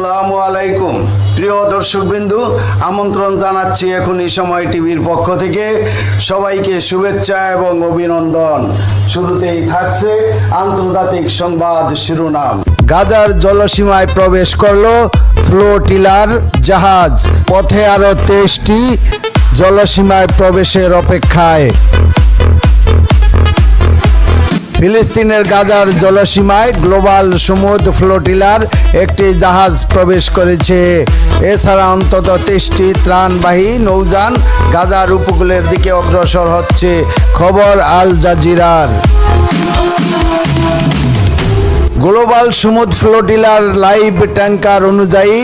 আসসালামু আলাইকুম প্রিয় দর্শকবৃন্দু, আমন্ত্রণ জানাচ্ছি এখনই সময় টিভির পক্ষ থেকে সবাইকে শুভেচ্ছা এবং অভিনন্দন। শুরুতেই থাকছে আন্তর্জাতিক সংবাদ শিরোনাম। গাজার জলসীমায় প্রবেশ করলো ফ্লোটিলার জাহাজ, পথে আরো 23টি জলসীমায় প্রবেশের অপেক্ষায়। ফিলিস্তিনের গাজার জলসীমায় গ্লোবাল সমুদ্র ফ্লোটিলার একটি জাহাজ প্রবেশ করেছে। এছাড়া অন্তত 23টি ত্রাণবাহী নৌযান গাজার উপকূলের দিকে অগ্রসর হচ্ছে, খবর আল জাজিরার। গ্লোবাল সমুদ্র ফ্লোটিলার লাইভ ট্যাঙ্কার অনুযায়ী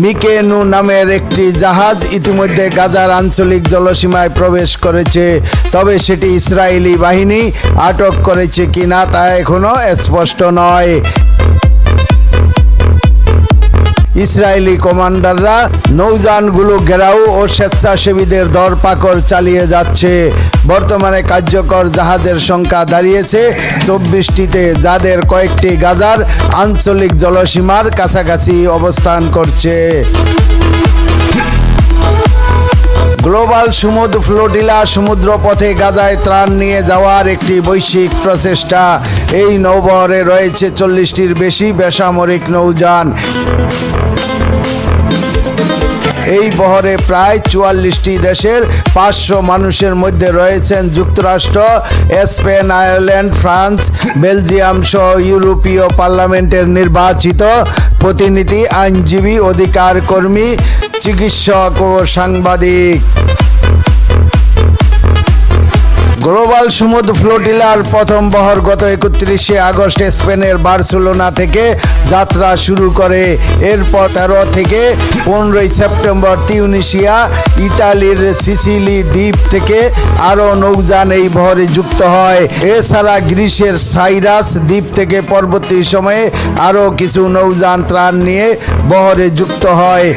মিকেনু নামের একটি জাহাজ ইতিমধ্যে গাজার আঞ্চলিক জলসীমায় প্রবেশ করেছে, তবে সেটি ইসরায়েলি বাহিনী আটক করেছে কিনা তা এখনো স্পষ্ট নয়। ইসরায়েলি কমান্ডাররা নৌযানগুলো ঘেরাও ও স্বেচ্ছাসেবীদের ধরপাকড় চালিয়ে যাচ্ছে। বর্তমানে কার্যকর জাহাজের সংখ্যা দাঁড়িয়েছে 24টিতে, যাদের কয়েকটি গাজার আঞ্চলিক জলসীমার কাছাকাছি অবস্থান করছে। গ্লোবাল সমুদ্র ফ্লোটিলা সমুদ্রপথে গাজায় ত্রাণ নিয়ে যাওয়ার একটি বৈশ্বিক প্রচেষ্টা। এই নৌবহরে রয়েছে 40টির বেশি বেসামরিক নৌযান। এই বহরে প্রায় 44টি দেশের 500 মানুষের মধ্যে রয়েছেন যুক্তরাষ্ট্র, স্পেন, আয়ারল্যান্ড, ফ্রান্স, বেলজিয়াম সহ ইউরোপীয় পার্লামেন্টের নির্বাচিত প্রতিনিধি, আইনজীবী, অধিকার কর্মী, চিকিৎসক ও সাংবাদিক। গ্লোবাল সমুদ্র ফ্লোটিলার প্রথম বহর গত 31শে আগস্ট স্পেনের বার্সেলোনা থেকে যাত্রা শুরু করে। এরপর 13 থেকে 15 সেপ্টেম্বর তিউনিসিয়া, ইতালির সিসিলি দ্বীপ থেকে আরও নৌযান এই বহরে যুক্ত হয়। এছাড়া গ্রিসের সাইরাস দ্বীপ থেকে পরবর্তী সময়ে আরও কিছু নৌযান ত্রাণ নিয়ে বহরে যুক্ত হয়।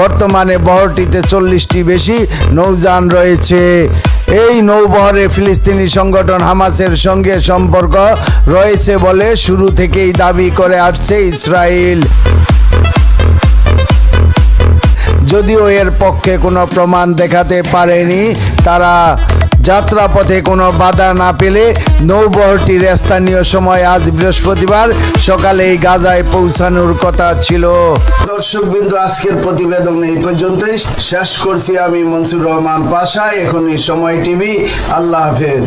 বর্তমানে বহরটিতে 40টি বেশি নৌযান রয়েছে। এই নৌবহরে ফিলিস্তিনি সংগঠন হামাসের সঙ্গে সম্পর্ক রয়েছে বলে শুরু থেকেই দাবি করে আসছে ইসরায়েল। যদিও এর পক্ষে কোনো প্রমাণ দেখাতে পারেনি তারা। যাত্রাপথে কোনো বাধা না পেলে নৌবহরটির স্থানীয় সময় আজ বৃহস্পতিবার সকালেই গাজায় পৌঁছানোর কথা ছিল। দর্শকবৃন্দ, আজকের প্রতিবেদন এই পর্যন্তই শেষ করছি। আমি মনসুর রহমান পাশা, এখনই সময় টিভি। আল্লাহ হাফেজ।